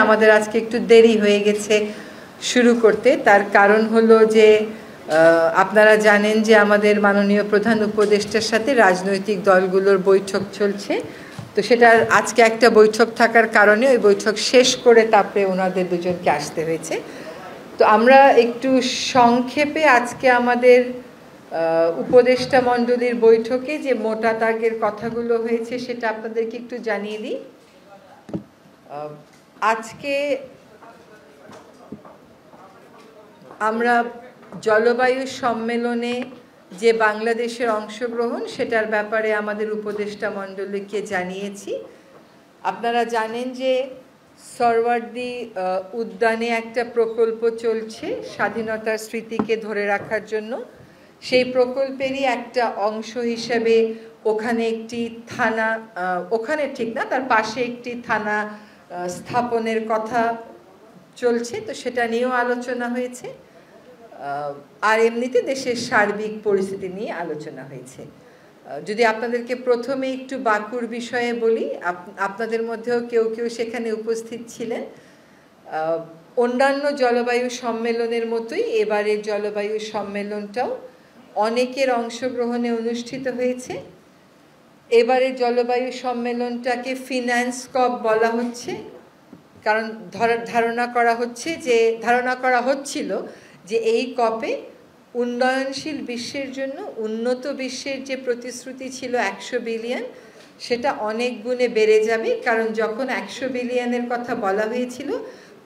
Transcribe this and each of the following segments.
আমাদের আজকে একটু দেরি হয়ে গেছে শুরু করতে। তার কারণ হলো যে আপনারা জানেন যে আমাদের মাননীয় প্রধান উপদেষ্টার সাথে রাজনৈতিক দলগুলোর বৈঠক চলছে। তো সেটার আজকে একটা বৈঠক থাকার কারণে ওই বৈঠক শেষ করে তারপরে ওনাদের দুজনকে আসতে হয়েছে। তো আমরা একটু সংক্ষেপে আজকে আমাদের উপদেষ্টা মণ্ডলীর বৈঠকে যে মোটা দাগের কথাগুলো হয়েছে সেটা আপনাদেরকে একটু জানিয়ে দিই। আজকে আমরা জলবায়ু সম্মেলনে যে বাংলাদেশের অংশগ্রহণ সেটার ব্যাপারে আমাদের উপদেষ্টা মণ্ডলীকে জানিয়েছি। আপনারা জানেন যে সরওয়ার্দী উদ্যানে একটা প্রকল্প চলছে স্বাধীনতার স্মৃতিকে ধরে রাখার জন্য। সেই প্রকল্পেরই একটা অংশ হিসেবে ওখানে একটি থানা, ওখানে ঠিক না, তার পাশে একটি থানা স্থাপনের কথা চলছে। তো সেটা নিয়েও আলোচনা হয়েছে, আর এমনিতে দেশের সার্বিক পরিস্থিতি নিয়ে আলোচনা হয়েছে। যদি আপনাদেরকে প্রথমে একটু বাকুর বিষয়ে বলি, আপনাদের মধ্যেও কেউ কেউ সেখানে উপস্থিত ছিলেন। অন্যান্য জলবায়ু সম্মেলনের মতোই এবারের জলবায়ু সম্মেলনটাও অনেকের অংশগ্রহণে অনুষ্ঠিত হয়েছে। এবারের জলবায়ু সম্মেলনটাকে ফিন্যান্স কপ বলা হচ্ছে, কারণ ধারণা করা হচ্ছিল যে এই কপে উন্নয়নশীল বিশ্বের জন্য উন্নত বিশ্বের যে প্রতিশ্রুতি ছিল 100 বিলিয়ন, সেটা অনেক গুণে বেড়ে যাবে। কারণ যখন 100 বিলিয়নের কথা বলা হয়েছিল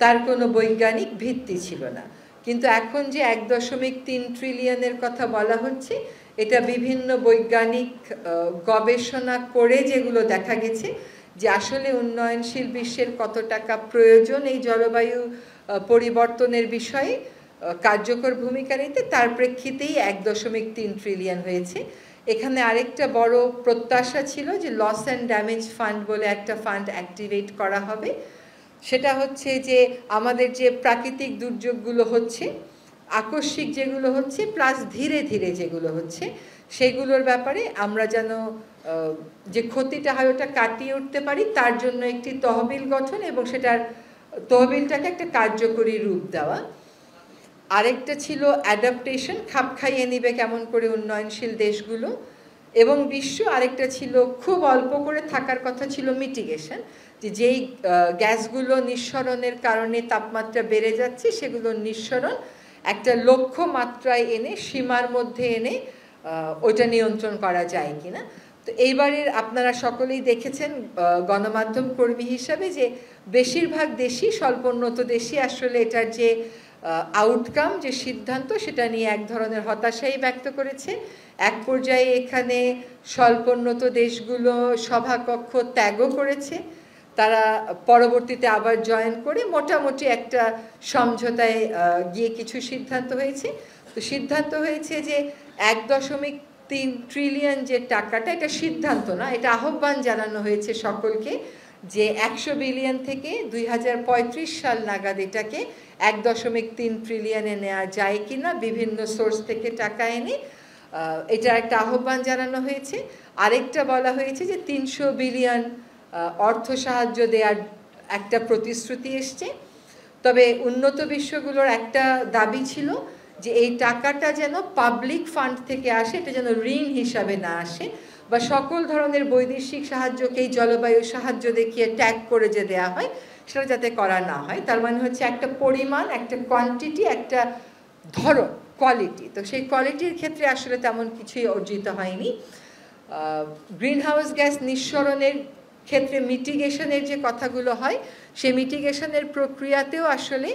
তার কোনো বৈজ্ঞানিক ভিত্তি ছিল না, কিন্তু এখন যে 1.3 ট্রিলিয়নের কথা বলা হচ্ছে, এটা বিভিন্ন বৈজ্ঞানিক গবেষণা করে যেগুলো দেখা গেছে যে আসলে উন্নয়নশীল বিশ্বের কত টাকা প্রয়োজন এই জলবায়ু পরিবর্তনের বিষয়ে কার্যকর ভূমিকা নিতে, তার প্রেক্ষিতেই 1.3 ট্রিলিয়ন হয়েছে। এখানে আরেকটা বড় প্রত্যাশা ছিল যে লস অ্যান্ড ড্যামেজ ফান্ড বলে একটা ফান্ড অ্যাক্টিভেট করা হবে। সেটা হচ্ছে যে আমাদের যে প্রাকৃতিক দুর্যোগগুলো হচ্ছে, আকস্মিক যেগুলো হচ্ছে, প্লাস ধীরে ধীরে যেগুলো হচ্ছে, সেগুলোর ব্যাপারে আমরা যেন যে ক্ষতিটা হয় ওটা কাটিয়ে উঠতে পারি, তার জন্য একটি তহবিল গঠন এবং সেটার তহবিলটাকে একটা কার্যকরী রূপ দেওয়া। আরেকটা ছিল অ্যাডাপ্টেশন, খাপ খাইয়ে নিবে কেমন করে উন্নয়নশীল দেশগুলো এবং বিশ্ব। আরেকটা ছিল খুব অল্প করে থাকার কথা ছিল মিটিগেশন, যে যেই গ্যাসগুলো নিঃসরণের কারণে তাপমাত্রা বেড়ে যাচ্ছে সেগুলো নিঃসরণ একটা লক্ষ্য মাত্রায় এনে, সীমার মধ্যে এনে ওটা নিয়ন্ত্রণ করা যায় কিনা। তো এইবারের আপনারা সকলেই দেখেছেন গণমাধ্যম কর্মী হিসাবে যে বেশিরভাগ দেশই, স্বল্পোন্নত দেশই আসলে এটার যে আউটকাম, যে সিদ্ধান্ত, সেটা নিয়ে এক ধরনের হতাশাই ব্যক্ত করেছে। এক পর্যায়ে এখানে স্বল্পোন্নত দেশগুলো সভাকক্ষ ত্যাগও করেছে। তারা পরবর্তীতে আবার জয়েন করে মোটামুটি একটা সমঝোতায় গিয়ে কিছু সিদ্ধান্ত হয়েছে। তো সিদ্ধান্ত হয়েছে যে 1.3 ট্রিলিয়ন যে টাকাটা, এটা সিদ্ধান্ত না, এটা আহ্বান জানানো হয়েছে সকলকে যে 100 বিলিয়ন থেকে 2035 সাল নাগাদ এটাকে 1.3 ট্রিলিয়নে নেওয়া যায় কিনা, বিভিন্ন সোর্স থেকে টাকা এনে। এটা একটা আহ্বান জানানো হয়েছে। আরেকটা বলা হয়েছে যে 300 বিলিয়ন অর্থ সাহায্য দেওয়ার একটা প্রতিশ্রুতি এসছে। তবে উন্নত বিশ্বগুলোর একটা দাবি ছিল যে এই টাকাটা যেন পাবলিক ফান্ড থেকে আসে, এটা যেন ঋণ হিসাবে না আসে, বা সকল ধরনের বৈদেশিক সাহায্যকেই জলবায়ু সাহায্য দেখিয়ে ট্যাগ করে যে দেওয়া হয়, সেটা যাতে করা না হয়। তার মানে হচ্ছে একটা পরিমাণ, একটা কোয়ান্টিটি, একটা ধরন, কোয়ালিটি। তো সেই কোয়ালিটির ক্ষেত্রে আসলে তেমন কিছুই অর্জিত হয়নি। গ্রিনহাউস গ্যাস নিঃসরণের ক্ষেত্রে মিটিগেশনের যে কথাগুলো হয়, সেই মিটিগেশনের প্রক্রিয়াতেও আসলে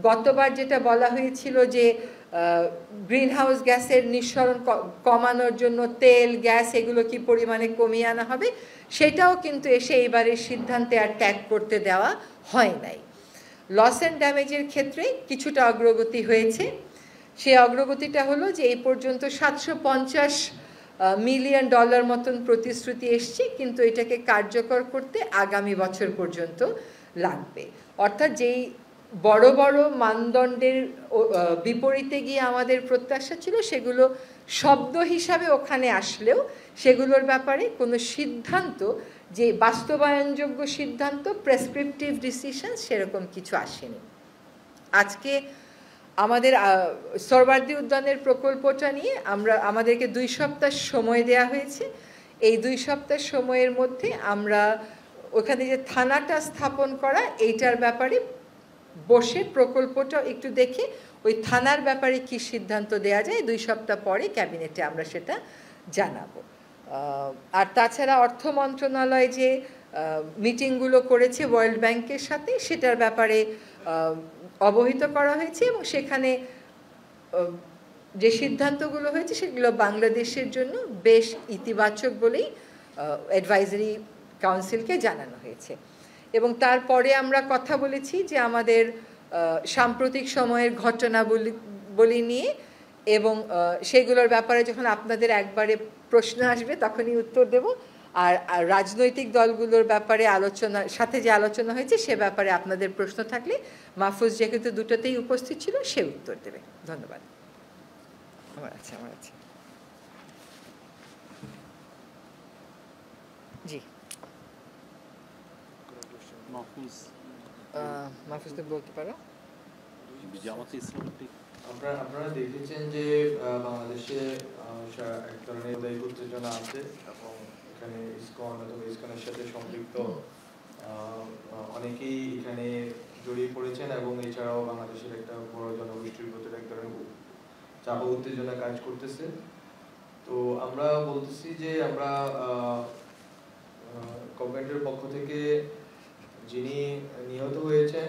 গতবার যেটা বলা হয়েছিল যে গ্রিনহাউস গ্যাসের নিঃসরণ কমানোর জন্য তেল, গ্যাস এগুলো কি পরিমাণে কমিয়ে আনা হবে, সেটাও কিন্তু এসে এইবারের সিদ্ধান্তে আর ট্যাগ করতে দেওয়া হয় নাই। লস অ্যান্ড ড্যামেজের ক্ষেত্রে কিছুটা অগ্রগতি হয়েছে। সেই অগ্রগতিটা হলো যে এই পর্যন্ত $750 মিলিয়ন মতন প্রতিশ্রুতি এসছে, কিন্তু এটাকে কার্যকর করতে আগামী বছর পর্যন্ত লাগবে। অর্থাৎ যেই বড় বড় মানদণ্ডের বিপরীতে গিয়ে আমাদের প্রত্যাশা ছিল সেগুলো শব্দ হিসাবে ওখানে আসলেও সেগুলোর ব্যাপারে কোনো সিদ্ধান্ত যে বাস্তবায়নযোগ্য সিদ্ধান্ত, প্রেসক্রিপটিভ ডিসিশন সেরকম কিছু আসেনি। আজকে আমাদের সোহরাওয়ার্দী উদ্যানের প্রকল্পটা নিয়ে আমাদেরকে 2 সপ্তাহ সময় দেয়া হয়েছে। এই 2 সপ্তাহ সময়ের মধ্যে আমরা ওখানে যে থানাটা স্থাপন করা এইটার ব্যাপারে বসে প্রকল্পটা একটু দেখে ওই থানার ব্যাপারে কি সিদ্ধান্ত দেয়া যায় 2 সপ্তাহ পরে ক্যাবিনেটে আমরা সেটা জানাবো। আর তাছাড়া অর্থ মন্ত্রণালয় যে মিটিংগুলো করেছে ওয়ার্ল্ড ব্যাংকের সাথে সেটার ব্যাপারে অবহিত করা হয়েছে এবং সেখানে যে সিদ্ধান্তগুলো হয়েছে সেগুলো বাংলাদেশের জন্য বেশ ইতিবাচক বলেই অ্যাডভাইজারি কাউন্সিলকে জানানো হয়েছে। এবং তারপরে আমরা কথা বলেছি যে আমাদের সাম্প্রতিক সময়ের ঘটনাবলী নিয়ে এবং সেগুলোর ব্যাপারে যখন আপনাদের একবারে প্রশ্ন আসবে তখনই উত্তর দেব। আর রাজনৈতিক দলগুলোর ব্যাপারে সাথে যে আলোচনা হয়েছে সে ব্যাপারে আপনাদের প্রশ্ন থাকলে মাহফুজ যেহেতু দুটোতেই উপস্থিত ছিল সে উত্তর দেবে। ধন্যবাদ। আমার আছে জি মাহফুজ তো বলতে পারো। আপনারা দেখেছেন যে বাংলাদেশে এক ধরনের উদয়িক উত্তেজনা আছে এবং এখানে ইসকন অথবা ইসকনের সাথে সম্পৃক্ত অনেকেই এখানে জড়িয়ে পড়েছেন এবং এছাড়াও বাংলাদেশের একটা বড় জনগোষ্ঠীর ভিতরে এক ধরনের চাপ উত্তেজনা কাজ করতেছে। তো আমরা বলতেছি যে আমরা গভর্নমেন্টের পক্ষ থেকে যিনি নিহত হয়েছেন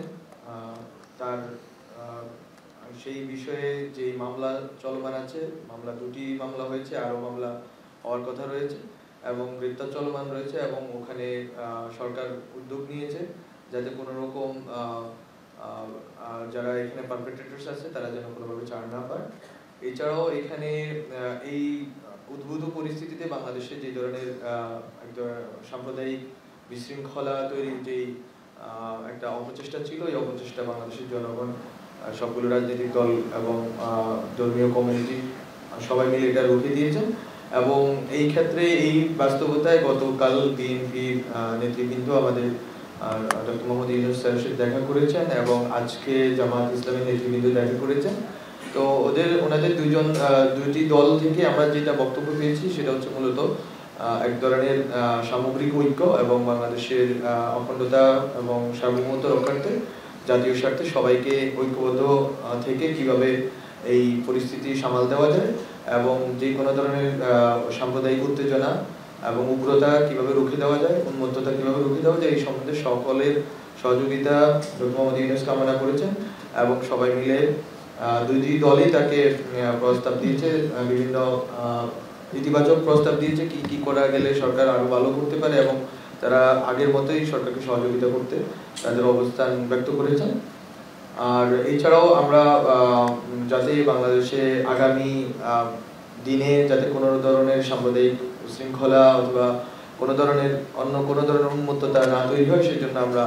তার সেই বিষয়ে যে মামলা চলমান আছে, মামলা 2টি মামলা হয়েছে, আরও মামলা হওয়ার কথা রয়েছে এবং গ্রেপ্তার চলমান রয়েছে এবং ওখানে সরকার উদ্যোগ নিয়েছে যাতে কোনো রকম যারা এখানে পারপেট্রেটরস আছে তারা যেন কোনোভাবে ছাড় না পায়। এছাড়াও এখানে এই উদ্ভূত পরিস্থিতিতে বাংলাদেশে যে ধরনের একটা সাম্প্রদায়িক বিশৃঙ্খলা তৈরির যেই একটা অপচেষ্টা ছিল, এই অপচেষ্টা বাংলাদেশের জনগণ, সবগুলো রাজনৈতিক দল এবং ধর্মীয় কমিউনিটি সবাই মিলে এটা রুখে দিয়েছেন এবং এই ক্ষেত্রে এই বাস্তবতায় গতকাল বিএনপির নেতৃবৃন্দ আমাদের ডক্টর মোহাম্মদ ইউনূস স্যারের সাথে দেখা করেছেন এবং আজকে জামাত ইসলামের নেতৃবৃন্দ দেখা করেছেন। তো ওনাদের দুইটি দল থেকে আমরা যেটা বক্তব্য পেয়েছি সেটা হচ্ছে মূলত এক ধরনের সামগ্রিক ঐক্য এবং বাংলাদেশের অখণ্ডতা এবং সার্বভৌমত্ব রক্ষার্থে জাতীয় স্বার্থে সবাইকে ঐক্যবদ্ধ থেকে কিভাবে এই পরিস্থিতি সামাল দেওয়া যায় এবং যে কোনো ধরনের সাম্প্রদায়িক উত্তেজনা এবং উগ্রতা কিভাবে রুখে দেওয়া যায়, উন্মত্ততা কিভাবে রুখে দেওয়া যায়, এই সম্বন্ধে সকলের সহযোগিতা ডক্টর মোহাম্মদ ইউনূস কামনা করেছেন এবং সবাই মিলে দুইটি দলই তাকে প্রস্তাব দিয়েছে, বিভিন্ন ইতিবাচক প্রস্তাব দিয়েছে কি কি করা গেলে সরকার আরো ভালো করতে পারে এবং তারা আগের মতোই সরকারকে সহযোগিতা করতে তাদের অবস্থান ব্যক্ত করেছেন। আর এছাড়াও আমরা যাতে বাংলাদেশে আগামী দিনে যাতে কোনো ধরনের সাম্প্রদায়িক শৃঙ্খলা অথবা কোনো ধরনের উন্মত্ততা না তৈরি হয় সেজন্য আমরা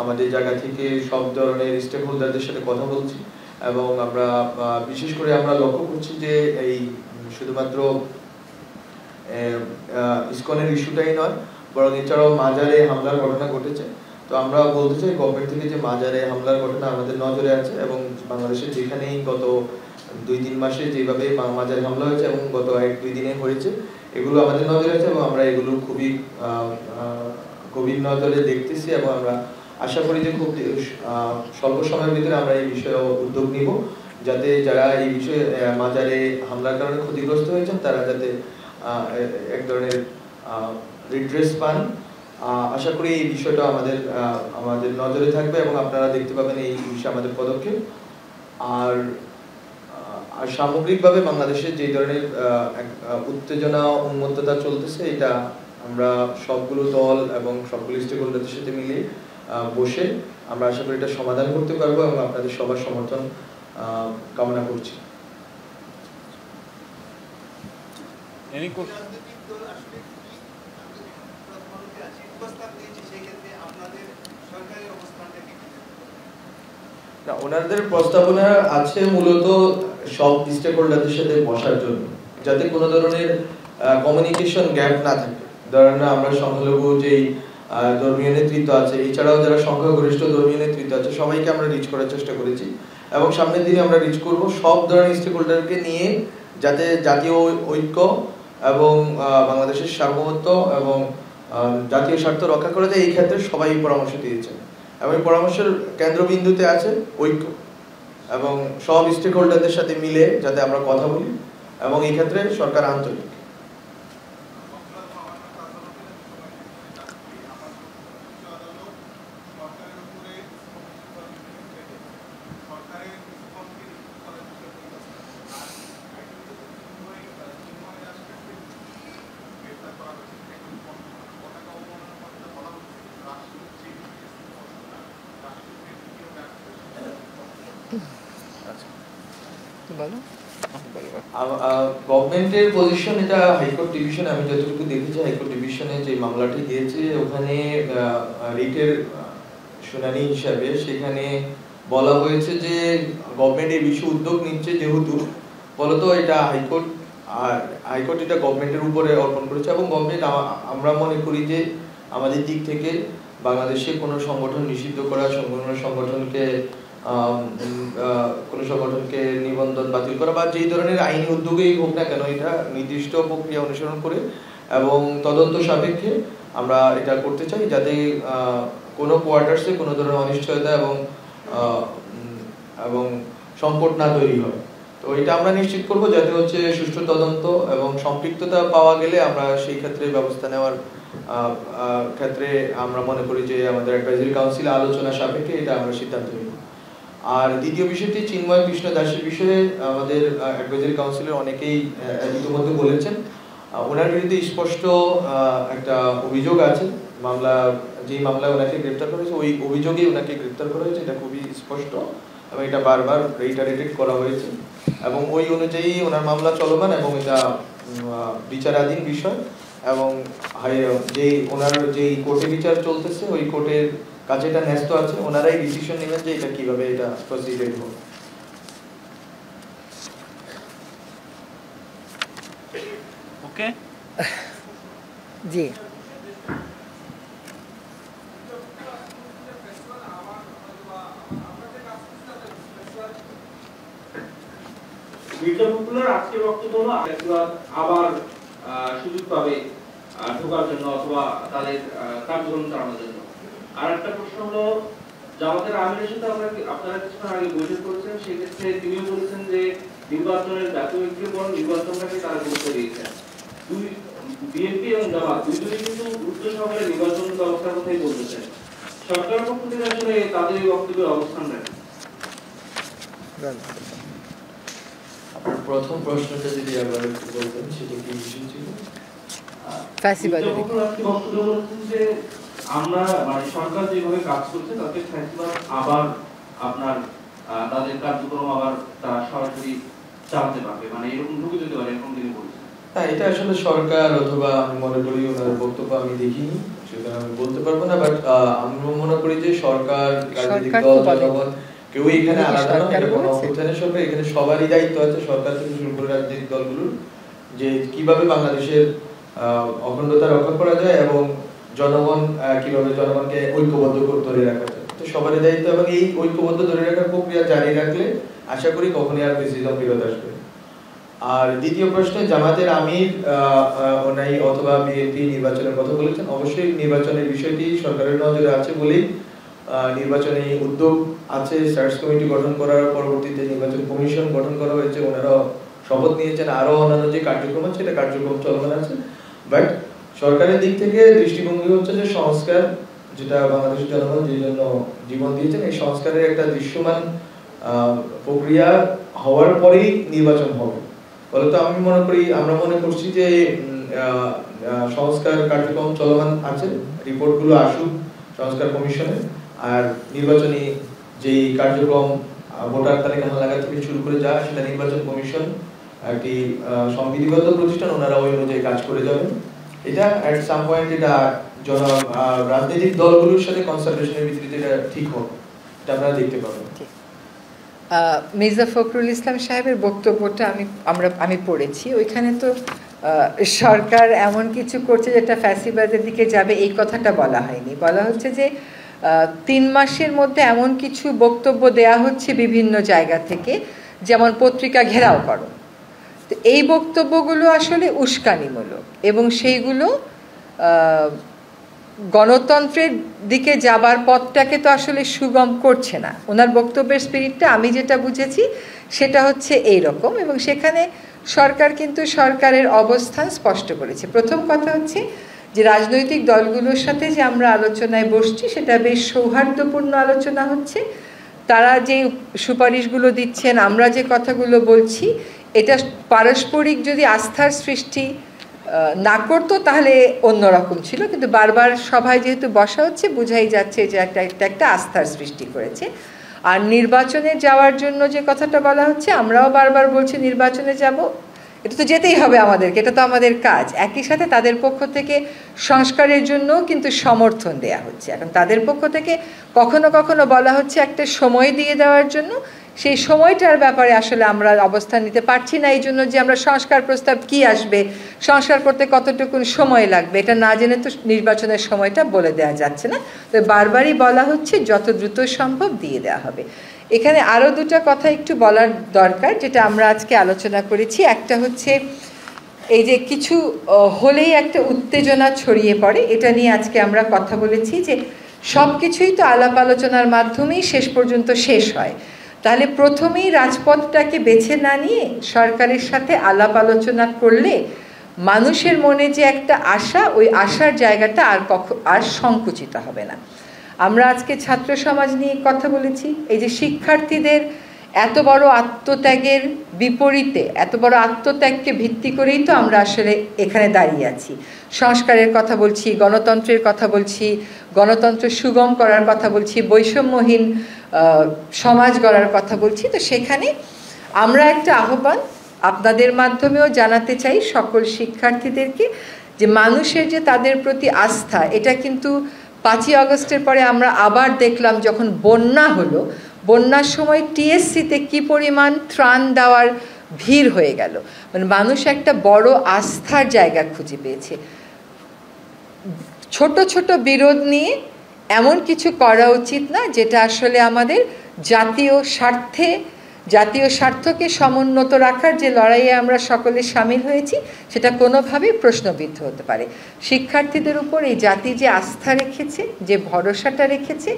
আমাদের জায়গা থেকে সব ধরনের স্টেক হোল্ডারদের সাথে কথা বলছি এবং আমরা বিশেষ করে আমরা লক্ষ্য করছি যে এই শুধুমাত্র ইসকনের ইস্যুটাই নয় বরং এছাড়াও মাজারে হামলার ঘটনা ঘটেছে। তো আমরা বলতে চাই গভর্নমেন্ট থেকে যে মাজারে হামলার ঘটনা আমাদের নজরে আছে এবং বাংলাদেশের যেখানেই গত 2-3 মাসে যেভাবে মাজারে হামলা হয়েছে এবং গত 1-2 দিনে হয়েছে এগুলো আমাদের নজরে আছে এবং আমরা এগুলো খুবই গভীর নজরে দেখতেছি এবং আমরা আশা করি যে খুব স্বল্প সময়ের ভিতরে আমরা এই বিষয়ে উদ্যোগ নিব যাতে যারা এই বিষয়ে মাজারে হামলার কারণে ক্ষতিগ্রস্ত হয়েছেন তারা যাতে এক ধরনের রিড্রেস পান। আশা করি এই বিষয়টা আমাদের নজরে থাকবে এবং আপনারা দেখতে পাবেন এই বিষয়ে আমাদের পদক্ষেপ। আর সামগ্রিকভাবে বাংলাদেশে যে ধরনের উত্তেজনা উন্মত্ততা চলতেছে এটা আমরা সবগুলো দল এবং সবগুলো স্টেক হোল্ডারদের সাথে মিলে বসে আমরা আশা করি এটা সমাধান করতে পারবো এবং আপনাদের সবার সমর্থন কামনা করছি। ওনাদের প্রস্তাবনা আছে মূলত সব স্টেক হোল্ডারদের সাথে বসার জন্য, যাতে কোনো ধরনের কমিউনিকেশন গ্যাপ না থাকে। ধরেন আমরা সংখ্যালঘু যেই ধর্মীয় নেতৃত্ব আছে, এছাড়াও যারা সংখ্যাগরিষ্ঠ ধর্মীয় নেতৃত্ব আছে, সবাইকে আমরা রিচ করার চেষ্টা করেছি এবং সামনের দিনে আমরা রিচ করব সব ধরনের স্টেক হোল্ডারকে নিয়ে, যাতে জাতীয় ঐক্য এবং বাংলাদেশের সার্বভৌমত্ব এবং জাতীয় স্বার্থ রক্ষা করা যায়। এই ক্ষেত্রে সবাই পরামর্শ দিয়েছেন এবং এই পরামর্শের কেন্দ্রবিন্দুতে আছে ঐক্য এবং সব স্টেক হোল্ডারদের সাথে মিলে যাতে আমরা কথা বলি এবং এই ক্ষেত্রে সরকার আন্তরিক। গভর্নমেন্টের পজিশন, এটা হাইকোর্ট ডিভিশন, আমি যতটুকু দেখেছি হাইকোর্ট ডিভিশনে যে মামলাটি গিয়েছে ওখানে রিটের শুনানি হিসাবে সেখানে বলা হয়েছে যে গভর্নমেন্ট এই বিষয়ে উদ্যোগ নিচ্ছে, যেহেতু বলতো এটা হাইকোর্ট, আর হাইকোর্ট এটা গভর্নমেন্টের উপরে অর্পণ করেছে এবং গভর্নমেন্ট, আমরা মনে করি যে আমাদের দিক থেকে বাংলাদেশে কোনো সংগঠন নিষিদ্ধ করা, কোনো সংগঠনকে নিবন্ধন বাতিল করা বা যেই ধরনের আইনি উদ্যোগেই হোক না কেন, এটা নির্দিষ্ট প্রক্রিয়া অনুসরণ করে এবং তদন্ত সাপেক্ষে আমরা এটা করতে চাই, যাতে কোনো কোয়ার্টার্সে কোনো ধরনের অনিশ্চয়তা এবং সংকট না তৈরি হয়। তো এটা আমরা নিশ্চিত করব যাতে হচ্ছে সুষ্ঠু তদন্ত এবং সম্পৃক্ততা পাওয়া গেলে আমরা সেই ক্ষেত্রে ব্যবস্থা নেওয়ার ক্ষেত্রে আমরা মনে করি যে আমাদের অ্যাডভাইজারি কাউন্সিল আলোচনা সাপেক্ষে এটা আমরা সিদ্ধান্ত নিব। আর দ্বিতীয় বিষয়টি চিন্ময় কৃষ্ণ দাসের বিষয়ে আমাদের অ্যাডভাইজারি কাউন্সিলের অনেকেই ইতিমধ্যে বলেছেন, ওনার বিরুদ্ধে স্পষ্ট একটা অভিযোগ আছে। যেই মামলায় ওনাকে গ্রেপ্তার করা হয়েছে ওই অভিযোগেই ওনাকে গ্রেপ্তার করা হয়েছে, এটা খুবই স্পষ্ট এবং এটা বারবার রিটারেটেড করা হয়েছে এবং ওই অনুযায়ী ওনার মামলা চলমান এবং এটা বিচারাধীন বিষয় এবং ওনার যেই কোর্টে বিচার চলতেছে ওই কোর্টের কাছে এটা ন্যস্ত আছে, ওনারাই ডিসিশন নেবেন যে এটা কিভাবে এটা প্রসিডেড হবে। ওকে জি, মির্জা পপুলার আজকে বক্তব্য আবার সুযোগ পাবে ঢোকার জন্য অথবা তাদের কার্যক্রম চালানোর জন্য। আর একটা প্রশ্ন হলো, জামাতের আমিরের সাথে আপনারা কিছুক্ষণ আগে বৈঠক করেছেন, সেক্ষেত্রে তিনিও বলেছেন যে নির্বাচনের জাতীয় ঐক্যের পর নির্বাচনটাকে তারা গুরুত্ব দিয়েছেন। বিএনপি এবং জামাত দুইজনই কিন্তু গুরুত্ব সহকারে নির্বাচন ব্যবস্থার কথাই বলতেছেন। সরকারের পক্ষ থেকে আসলে তাদের এই বক্তব্যের অবস্থান নেন। প্রথম প্রশ্নটা যদি আবার একটু বলতেন, সেটা কি বিষয় ছিল? যে আমরা মানে সরকার যেভাবে কাজ করছে তাতে ফ্যাসিবাদ আবার আপনার তাদের কার্যক্রম আবার তারা সরাসরি চালাতে পারবে, মানে এরকম ঢুকে যেতে পারে, এরকম তিনি বলছেন। হ্যাঁ, এটা আসলে সরকার অথবা আমি মনে করি ওনার বক্তব্য আমি দেখিনি, সেটা আমি বলতে পারবো না, বাট আমি মনে করি যে সরকার, রাজনৈতিক দল, জনগণ কেউ এখানে আলাদা নয়, এটা কোনো অভ্যুত্থানের সরকার, এখানে সবারই দায়িত্ব আছে, সরকার থেকে শুরু করে রাজনৈতিক দলগুলোর, যে কিভাবে বাংলাদেশের অখণ্ডতা রক্ষা করা যায় এবং জনগণ কিভাবে জনগণকে ঐক্যবদ্ধ ধরে রাখা যায়। তো সবারই দায়িত্ব এবং এই ঐক্যবদ্ধ ধরে রাখার প্রক্রিয়া জারি রাখলে আশা করি কখনই আর ফ্যাসিজম ফেরত আসবে। আর দ্বিতীয় প্রশ্নে জামাতের আমির ওনাই অথবা বিএনপি নির্বাচনের কথা বলেছেন, অবশ্যই নির্বাচনের বিষয়টি সরকারের নজরে আছে বলেই নির্বাচনী উদ্যোগ আছে, সার্চ কমিটি গঠন করার পরবর্তীতে নির্বাচন কমিশন গঠন করা হয়েছে, ওনারা শপথ নিয়েছেন, আরো অন্যান্য যে কার্যক্রম আছে এটা কার্যক্রম চলমান আছে। বাট সরকারের দিক থেকে দৃষ্টিভঙ্গি হচ্ছে যে সংস্কার, যেটা বাংলাদেশের জনগণ যে জন্য জীবন দিয়েছেন, এই সংস্কারের একটা দৃশ্যমান প্রক্রিয়া হওয়ার পরেই নির্বাচন হবে। ফলে তো আমরা মনে করছি যে সংস্কার কার্যক্রম চলমান আছে, রিপোর্টগুলো আসুক সংস্কার কমিশনে, আর নির্বাচনী যেই কার্যক্রম ভোটার তালিকা হালনাগাদ থেকে শুরু করে যা সেটা নির্বাচন কমিশন একটি সংবিধিগত প্রতিষ্ঠান, ওনারা ওই অনুযায়ী কাজ করে যাবেন। এটা এট সাম পয়েন্ট এটা রাজনৈতিক দলগুলোর সাথে কনসালটেশনের ভিত্তিতে এটা ঠিক হবে, এটা আপনারা দেখতে পাবেন। মির্জা ফখরুল ইসলাম সাহেবের বক্তব্যটা আমি পড়েছি। ওইখানে তো সরকার এমন কিছু করছে যেটা ফ্যাসিবাদের দিকে যাবে এই কথাটা বলা হয়নি। বলা হচ্ছে যে 3 মাসের মধ্যে এমন কিছু বক্তব্য দেয়া হচ্ছে বিভিন্ন জায়গা থেকে, যেমন পত্রিকা ঘেরাও করো। তো এই বক্তব্যগুলো আসলে উস্কানিমূলক এবং সেইগুলো গণতন্ত্রের দিকে যাবার পথটাকে তো আসলে সুগম করছে না। ওনার বক্তব্যের স্পিরিটটা আমি যেটা বুঝেছি সেটা হচ্ছে এই রকম, এবং সেখানে সরকার কিন্তু সরকারের অবস্থান স্পষ্ট করেছে। প্রথম কথা হচ্ছে যে রাজনৈতিক দলগুলোর সাথে যে আমরা আলোচনায় বসছি সেটা বেশ সৌহার্দ্যপূর্ণ আলোচনা হচ্ছে। তারা যে সুপারিশগুলো দিচ্ছেন, আমরা যে কথাগুলো বলছি, এটা পারস্পরিক যদি আস্থার সৃষ্টি না করতো তাহলে অন্যরকম ছিল, কিন্তু বারবার সভায় যেহেতু বসা হচ্ছে বোঝাই যাচ্ছে যে একটা আস্থার সৃষ্টি করেছে। আর নির্বাচনে যাওয়ার জন্য যে কথাটা বলা হচ্ছে, আমরাও বারবার বলছি নির্বাচনে যাব, এটা তো যেতেই হবে আমাদেরকে, এটা তো আমাদের কাজ। একই সাথে তাদের পক্ষ থেকে সংস্কারের জন্যও কিন্তু সমর্থন দেয়া হচ্ছে। এখন তাদের পক্ষ থেকে কখনো কখনো বলা হচ্ছে একটা সময় দিয়ে দেওয়ার জন্য, সেই সময়টার ব্যাপারে আসলে আমরা অবস্থান নিতে পারছি না। এই জন্য যে আমরা সংস্কার প্রস্তাব কি আসবে, সংস্কার করতে কতটুকু সময় লাগবে, এটা না জেনে তো নির্বাচনের সময়টা বলে দেওয়া যাচ্ছে না। তো বারবারই বলা হচ্ছে যত দ্রুত সম্ভব দিয়ে দেওয়া হবে। এখানে আরও দুটো কথা একটু বলার দরকার, যেটা আমরা আজকে আলোচনা করেছি। একটা হচ্ছে এই যে কিছু হলেই একটা উত্তেজনা ছড়িয়ে পড়ে, এটা নিয়ে আজকে আমরা কথা বলেছি যে সব কিছুই তো আলাপ আলোচনার মাধ্যমেই শেষ পর্যন্ত শেষ হয়। তাহলে প্রথমেই রাজপথটাকে বেছে না নিয়ে সরকারের সাথে আলাপ আলোচনা করলে মানুষের মনে যে একটা আশা, ওই আশার জায়গাটা আর সংকুচিত হবে না। আমরা আজকে ছাত্র সমাজ নিয়ে কথা বলেছি। এই যে শিক্ষার্থীদের এত বড় আত্মত্যাগের বিপরীতে, এত বড় আত্মত্যাগকে ভিত্তি করেই তো আমরা আসলে এখানে দাঁড়িয়ে আছি। সংস্কারের কথা বলছি, গণতন্ত্রের কথা বলছি, গণতন্ত্র সুগম করার কথা বলছি, বৈষম্যহীন সমাজ গড়ার কথা বলছি। তো সেখানে আমরা একটা আহ্বান আপনাদের মাধ্যমেও জানাতে চাই সকল শিক্ষার্থীদেরকে, যে মানুষের যে তাদের প্রতি আস্থা, এটা কিন্তু 5ই আগস্টের পরে আমরা আবার দেখলাম যখন বন্যা হলো, বন্যার সময় টিএসসিতে কি পরিমাণ ত্রাণ দেওয়ার ভিড় হয়ে গেল। মানে মানুষ একটা বড় আস্থার জায়গা খুঁজে পেয়েছে। ছোট ছোট বিরোধ নিয়ে এমন কিছু করা উচিত না যেটা আসলে আমাদের জাতীয় স্বার্থকে সমুন্নত রাখার যে লড়াইয়ে আমরা সকলে সামিল হয়েছি সেটা কোনোভাবেই প্রশ্নবিদ্ধ হতে পারে। শিক্ষার্থীদের উপর এই জাতি যে আস্থা রেখেছে, যে ভরসাটা রেখেছে,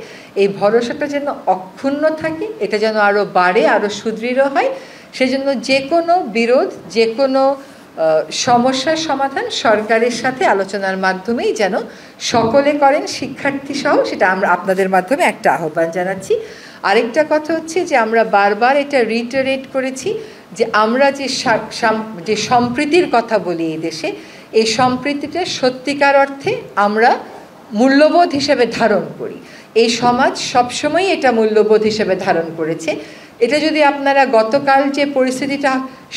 এই ভরসাটা যেন অক্ষুণ্ণ থাকে, এটা যেন আরও বাড়ে, আরও সুদৃঢ় হয়। সেজন্য যে কোনো বিরোধ, যে কোনো সমস্যার সমাধান সরকারের সাথে আলোচনার মাধ্যমেই যেন সকলে করেন, শিক্ষার্থী সহ, সেটা আমরা আপনাদের মাধ্যমে একটা আহ্বান জানাচ্ছি। আরেকটা কথা হচ্ছে যে আমরা বারবার এটা রিটারেট করেছি যে আমরা যে সম্প্রীতির কথা বলি এই দেশে, এই সম্প্রীতিটা সত্যিকার অর্থে আমরা মূল্যবোধ হিসেবে ধারণ করি। এই সমাজ সবসময় এটা মূল্যবোধ হিসেবে ধারণ করেছে। এটা যদি আপনারা গতকাল যে পরিস্থিতিটা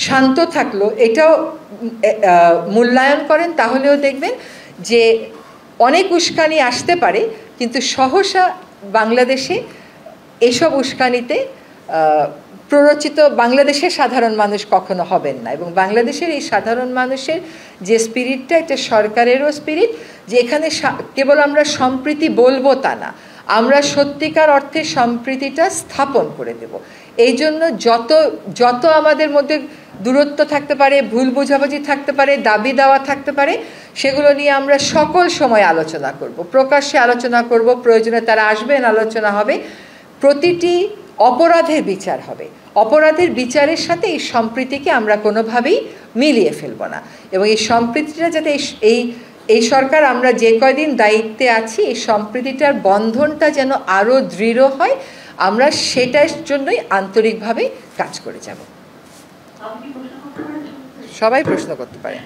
শান্ত থাকলো এটাও মূল্যায়ন করেন, তাহলেও দেখবেন যে অনেক উস্কানি আসতে পারে, কিন্তু সহসা বাংলাদেশে এসব উস্কানিতে প্ররোচিত বাংলাদেশের সাধারণ মানুষ কখনো হবেন না। এবং বাংলাদেশের এই সাধারণ মানুষের যে স্পিরিটটা, এটা সরকারেরও স্পিরিট, যে এখানে কেবল আমরা সম্প্রীতি বলবো তা না, আমরা সত্যিকার অর্থে সম্প্রীতিটা স্থাপন করে দেব। এই জন্য যত আমাদের মধ্যে দূরত্ব থাকতে পারে, ভুল বোঝাবুঝি থাকতে পারে, দাবি দেওয়া থাকতে পারে, সেগুলো নিয়ে আমরা সকল সময় আলোচনা করব, প্রকাশ্যে আলোচনা করব, প্রয়োজনে তারা আসবেন, আলোচনা হবে। প্রতিটি অপরাধের বিচার হবে, অপরাধের বিচারের সাথে এই সম্প্রীতিকে আমরা কোনোভাবেই মিলিয়ে ফেলব না। এবং এই সম্প্রীতিটা যাতে এই সরকার আমরা যে কয়দিন দায়িত্বে আছি, এই সম্প্রীতিটার বন্ধনটা যেন আরও দৃঢ় হয়, আমরা সেটার জন্যই আন্তরিকভাবে কাজ করে যাব। সবাই প্রশ্ন করতে পারে।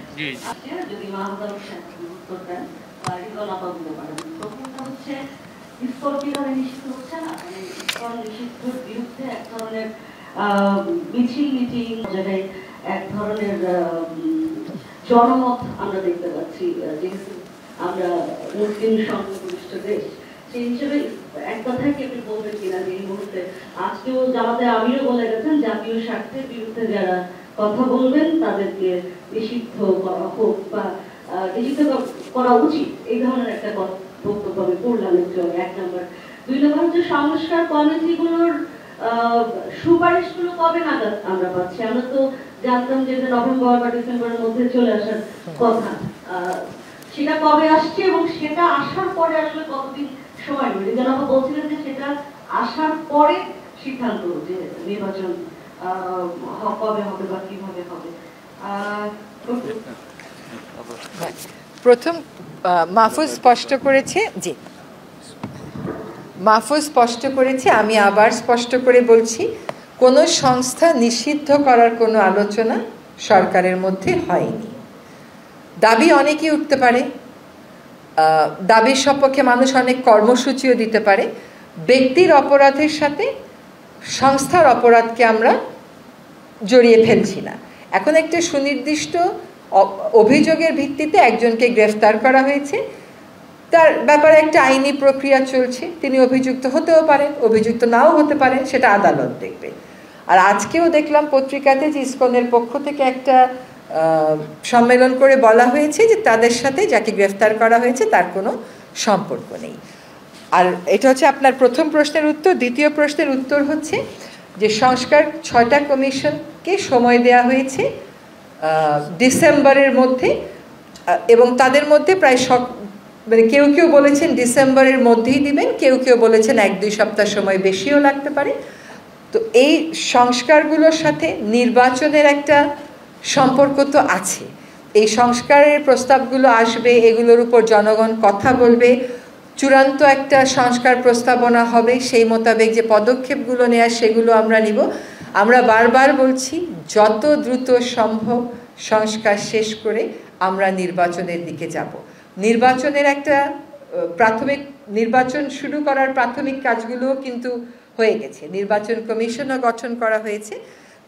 এক ধরনের জনমত আমরা দেখতে পাচ্ছি, যেহেতু আমরা মুসলিম সংখ্যাগরিষ্ঠ দেশ, সেই হিসেবে এক কথায় কি আপনি বলবেন কিনা যে এই মুহূর্তে আজকেও জামাতে আমিরও বলে গেছেন জাতীয় স্বার্থের বিরুদ্ধে যারা কথা বলবেন তাদেরকে নিষিদ্ধ করা হোক বা নিষিদ্ধ করা উচিত, এই ধরনের একটা বক্তব্য আমি পড়লাম একটু আগে, 1 নম্বর। 2 নম্বর হচ্ছে সংস্কার কমিটিগুলোর সুপারিশগুলো কবে নাগাদ আমরা পাচ্ছি? আমরা তো জানতাম যে নভেম্বর বা ডিসেম্বরের মধ্যে চলে আসার কথা, সেটা কবে আসছে এবং সেটা আসার পরে আসলে কতদিন সময় নেবে? যেন আমরা বলছিলেন যে সেটা আসার পরে সিদ্ধান্ত যে নির্বাচন কবে হবে বা কিভাবে হবে। প্রথম মাহফুজ স্পষ্ট করেছে, জি মাহফুজ স্পষ্ট করেছে, আমি আবার স্পষ্ট করে বলছি, কোনো সংস্থা নিষিদ্ধ করার কোনো আলোচনা সরকারের মধ্যে হয়নি। দাবি অনেকেই উঠতে পারে, দাবির সপক্ষে মানুষ অনেক কর্মসূচিও দিতে পারে। ব্যক্তির অপরাধের সাথে সংস্থার অপরাধকে আমরা জড়িয়ে ফেলছি না। এখন একটা সুনির্দিষ্ট অভিযোগের ভিত্তিতে একজনকে গ্রেফতার করা হয়েছে, তার ব্যাপারে একটা আইনি প্রক্রিয়া চলছে, তিনি অভিযুক্ত হতেও পারেন, অভিযুক্ত নাও হতে পারেন, সেটা আদালত দেখবে। আর আজকেও দেখলাম পত্রিকাতে যে ইসকনের পক্ষ থেকে একটা সম্মেলন করে বলা হয়েছে যে তাদের সাথে যাকে গ্রেফতার করা হয়েছে তার কোনো সম্পর্ক নেই। আর এটা হচ্ছে আপনার প্রথম প্রশ্নের উত্তর। দ্বিতীয় প্রশ্নের উত্তর হচ্ছে যে সংস্কার 6টা কমিশনকে সময় দেওয়া হয়েছে ডিসেম্বরের মধ্যে, এবং তাদের মধ্যে প্রায় মানে কেউ কেউ বলেছেন ডিসেম্বরের মধ্যেই দিবেন, কেউ কেউ বলেছেন 1-2 সপ্তাহ সময় বেশিও লাগতে পারে। তো এই সংস্কারগুলোর সাথে নির্বাচনের একটা সম্পর্ক তো আছে। এই সংস্কারের প্রস্তাবগুলো আসবে, এগুলোর উপর জনগণ কথা বলবে, চূড়ান্ত একটা সংস্কার প্রস্তাবনা হবে, সেই মোতাবেক যে পদক্ষেপগুলো নেওয়া সেগুলো আমরা নিব। আমরা বারবার বলছি যত দ্রুত সম্ভব সংস্কার শেষ করে আমরা নির্বাচনের দিকে যাব। নির্বাচনের একটা প্রাথমিক নির্বাচন শুরু করার প্রাথমিক কাজগুলোও কিন্তু হয়ে গেছে, নির্বাচন কমিশনও গঠন করা হয়েছে।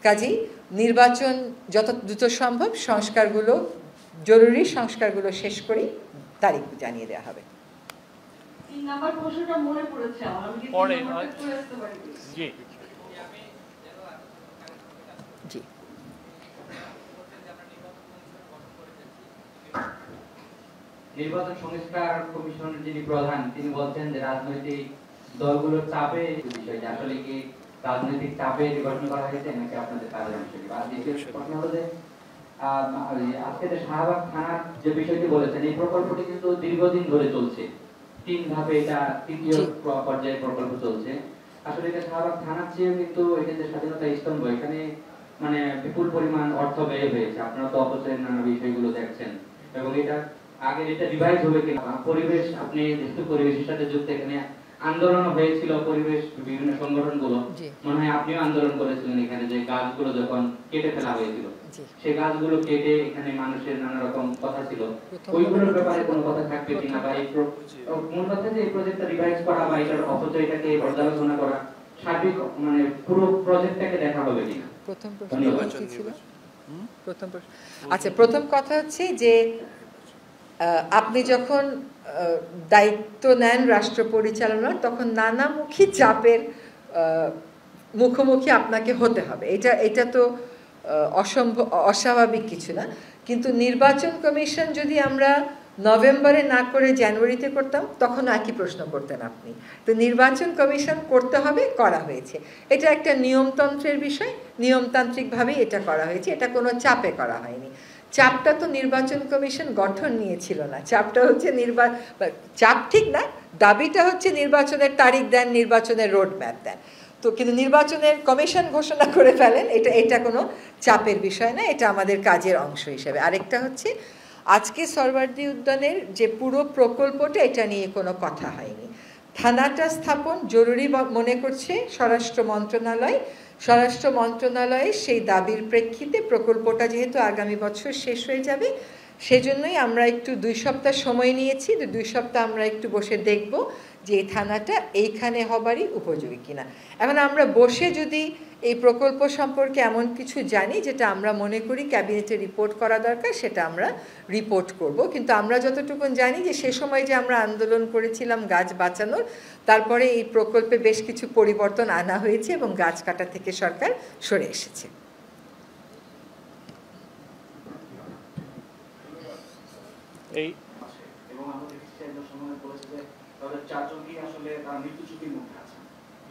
কাজেই নির্বাচন যত দ্রুত সম্ভব সংস্কারগুলো, জরুরি সংস্কারগুলো শেষ করেই তারিখ জানিয়ে দেওয়া হবে। 3 নাম্বার প্রশ্নটা মনে পড়েছে আমার, আমি কি 3 নাম্বারটা করে আসতে পারি? জি জি নির্বাচন সংস্কার কমিশনের যিনি প্রধান তিনি বলছেন যে রাজনৈতিক দলগুলোর চাপে বিষয়, আসলে কি রাজনৈতিক চাপে নির্বাচন করা হয়েছে নাকি আপনাদের কাজের বিষয়? আর দ্বিতীয় প্রশ্ন হলো যে আজকে যে শাহবাগ থানার যে বিষয়টি বলেছেন, এই প্রকল্পটি কিন্তু দীর্ঘদিন ধরে চলছে, 3 ধাপে এটা 3য় পর্যায়ের প্রকল্প চলছে। আসলে এটা শাহবাগ থানার চেয়ে কিন্তু এটা যে স্বাধীনতা স্তম্ভ, এখানে মানে বিপুল পরিমাণ অর্থ ব্যয় হয়েছে, আপনারা তো অপচয়ের নানা বিষয়গুলো দেখছেন, এবং এটা আগে এটা রিভাইজ হবে কিনা, পরিবেশ আপনি যেহেতু পরিবেশের সাথে যুক্ত, এখানে আন্দোলন হয়েছিল পরিবেশ বিভিন্ন সংগঠনগুলো, মনে হয় আপনিও আন্দোলন করেছিলেন এখানে, যে গাছগুলো যখন কেটে ফেলা হয়েছিল সেই গাছগুলো কেটে এখানে মানুষের নানা রকম কথা ছিল, ওইগুলোর ব্যাপারে কোনো কথা থাকবে কিনা, বা এই মূল কথা যে এই প্রজেক্টটা রিভাইজ করা বা এটার অপচয়টাকে পর্যালোচনা করা, সার্বিক মানে পুরো প্রজেক্টটাকে দেখা হবে কিনা? প্রথম প্রশ্ন কি ছিল? প্রথম প্রশ্ন, আচ্ছা প্রথম কথা হচ্ছে যে আপনি যখন দায়িত্ব নেন রাষ্ট্র পরিচালনার, তখন নানামুখী চাপের মুখোমুখি আপনাকে হতে হবে, এটা তো অস্বাভাবিক কিছু না। কিন্তু নির্বাচন কমিশন যদি আমরা নভেম্বরে না করে জানুয়ারিতে করতাম তখন একই প্রশ্ন করতেন আপনি। তো নির্বাচন কমিশন করতে হবে, করা হয়েছে, এটা একটা নিয়মতন্ত্রের বিষয়, নিয়মতান্ত্রিকভাবেই এটা করা হয়েছে, এটা কোনো চাপে করা হয়নি। চাপটা তো নির্বাচন কমিশন গঠন নিয়েছিল না, চাপটা হচ্ছে চাপ ঠিক না, দাবিটা হচ্ছে নির্বাচনের তারিখ দেন, নির্বাচনের রোড ম্যাপ দেন। তো কিন্তু নির্বাচনের কমিশন ঘোষণা করে ফেলেন, এটা কোনো চাপের বিষয় না, এটা আমাদের কাজের অংশ হিসেবে। আরেকটা হচ্ছে আজকে সরওয়ার্দী উদ্যানের যে পুরো প্রকল্পটা, এটা নিয়ে কোনো কথা হয়নি। থানাটা স্থাপন জরুরি মনে করছে স্বরাষ্ট্র মন্ত্রণালয়, স্বরাষ্ট্র মন্ত্রণালয়ে সেই দাবির প্রেক্ষিতে প্রকল্পটা যেহেতু আগামী বছর শেষ হয়ে যাবে, সেজন্যই আমরা একটু 2 সপ্তাহ সময় নিয়েছি। 2 সপ্তাহ আমরা একটু বসে দেখব যে এই থানাটা এইখানে হবারই উপযোগী কিনা। এখন আমরা বসে যদি এই প্রকল্প সম্পর্কে এমন কিছু জানি যেটা আমরা মনে করি ক্যাবিনেটে রিপোর্ট করা দরকার, সেটা আমরা রিপোর্ট করব। কিন্তু আমরা যতটুকু জানি যে সে সময় যে আমরা আন্দোলন করেছিলাম গাছ বাঁচানোর, তারপরে এই প্রকল্পে বেশ কিছু পরিবর্তন আনা হয়েছে এবং গাছ কাটা থেকে সরকার সরে এসেছে। এই এবং আমাদের একজন সময় বলেছে যে তাদের 4 জনই আসলে তারা মৃত্যু ঝুঁকির মধ্যে আছে।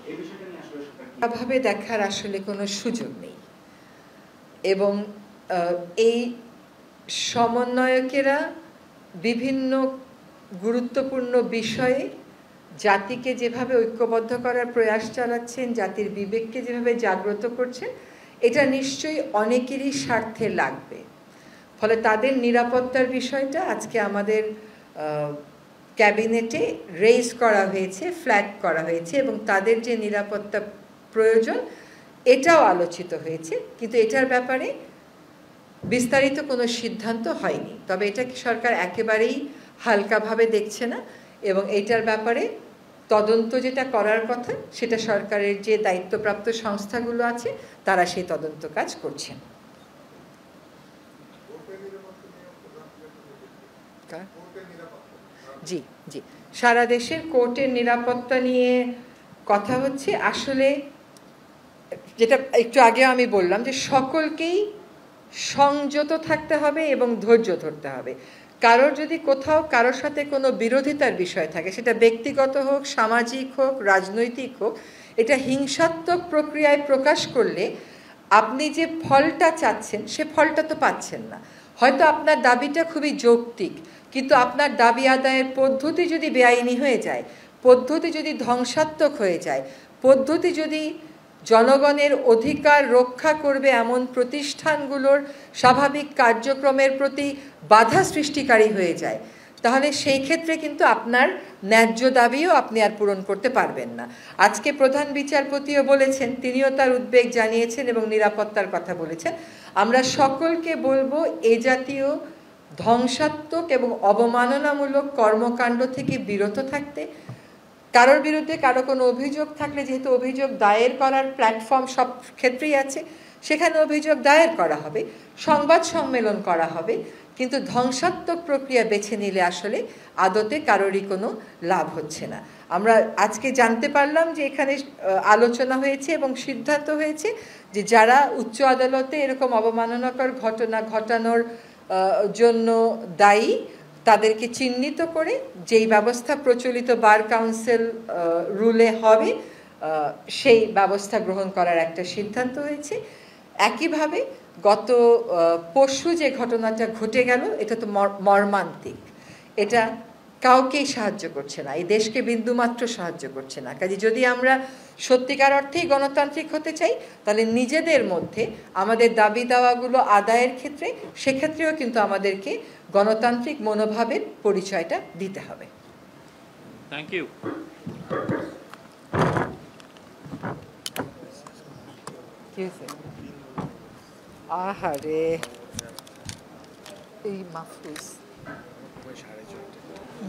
এই বিষয়টা নিয়ে আসলে সরকার ভাবে দেখার আসলে কোনো সুযোগ নেই এবং এই সমন্বয়কেরা বিভিন্ন গুরুত্বপূর্ণ বিষয়ে জাতিকে যেভাবে ঐক্যবদ্ধ করার প্রয়াস চালাচ্ছেন, জাতির বিবেককে যেভাবে জাগ্রত করছেন, এটা নিশ্চয়ই অনেকেরই স্বার্থে লাগবে। ফলে তাদের নিরাপত্তার বিষয়টা আজকে আমাদের ক্যাবিনেটে রেইজ করা হয়েছে, ফ্ল্যাগ করা হয়েছে এবং তাদের যে নিরাপত্তা প্রয়োজন এটাও আলোচিত হয়েছে। কিন্তু এটার ব্যাপারে বিস্তারিত কোনো সিদ্ধান্ত হয়নি। তবে এটা সরকার একেবারেই হালকাভাবে দেখছে না এবং এটার ব্যাপারে তদন্ত যেটা করার কথা সেটা সরকারের যে দায়িত্বপ্রাপ্ত সংস্থাগুলো আছে তারা সেই তদন্ত কাজ করছেন। জি জি, সারা দেশের কোর্টের নিরাপত্তা নিয়ে কথা হচ্ছে। আসলে যেটা একটু আগে আমি বললাম যে সকলকেই সংযত থাকতে হবে এবং ধৈর্য ধরতে হবে। কারোর যদি কোথাও কারোর সাথে কোনো বিরোধিতার বিষয় থাকে, সেটা ব্যক্তিগত হোক, সামাজিক হোক, রাজনৈতিক হোক, এটা হিংসাত্মক প্রক্রিয়ায় প্রকাশ করলে আপনি যে ফলটা চাচ্ছেন সে ফলটা তো পাচ্ছেন না। হয়তো আপনার দাবিটা খুবই যৌক্তিক, কিন্তু আপনার দাবি আদায়ের পদ্ধতি যদি বেআইনি হয়ে যায়, পদ্ধতি যদি ধ্বংসাত্মক হয়ে যায়, পদ্ধতি যদি জনগণের অধিকার রক্ষা করবে এমন প্রতিষ্ঠানগুলোর স্বাভাবিক কার্যক্রমের প্রতি বাধা সৃষ্টিকারী হয়ে যায়, তাহলে সেই ক্ষেত্রে কিন্তু আপনার ন্যায্য দাবিও আপনি আর পূরণ করতে পারবেন না। আজকে প্রধান বিচারপতিও বলেছেন, তিনিও তার উদ্বেগ জানিয়েছেন এবং নিরাপত্তার কথা বলেছেন। আমরা সকলকে বলবো এ জাতীয় ধ্বংসাত্মক এবং অবমাননামূলক কর্মকাণ্ড থেকে বিরত থাকতে। কারোর বিরুদ্ধে কারো কোনো অভিযোগ থাকলে, যেহেতু অভিযোগ দায়ের করার প্ল্যাটফর্ম সব ক্ষেত্রেই আছে, সেখানে অভিযোগ দায়ের করা হবে, সংবাদ সম্মেলন করা হবে, কিন্তু ধ্বংসাত্মক প্রক্রিয়া বেছে নিলে আসলে আদতে কারোরই কোনো লাভ হচ্ছে না। আমরা আজকে জানতে পারলাম যে এখানে আলোচনা হয়েছে এবং সিদ্ধান্ত হয়েছে যে যারা উচ্চ আদালতে এরকম অবমাননাকর ঘটনা ঘটানোর জন্য দায়ী তাদেরকে চিহ্নিত করে যেই ব্যবস্থা প্রচলিত বার কাউন্সিল রুলে হবে সেই ব্যবস্থা গ্রহণ করার একটা সিদ্ধান্ত হয়েছে। একইভাবে গত পরশু যে ঘটনাটা ঘটে গেল, এটা তো মর্মান্তিক। এটা কাউকেই সাহায্য করছে না, এই দেশকে বিন্দুমাত্র সাহায্য করছে না। কাজে যদি আমরা সত্যিকার অর্থেই গণতান্ত্রিক হতে চাই, তাহলে নিজেদের মধ্যে আমাদের দাবি দাওয়াগুলো আদায়ের ক্ষেত্রে, সেক্ষেত্রেও কিন্তু আমাদেরকে গণতান্ত্রিক মনোভাবের পরিচয়টা দিতে হবে। Thank you. আহারে এই মাহফুজ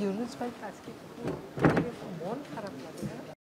ইউনুস ভাই আজকে মন খারাপ লাগে।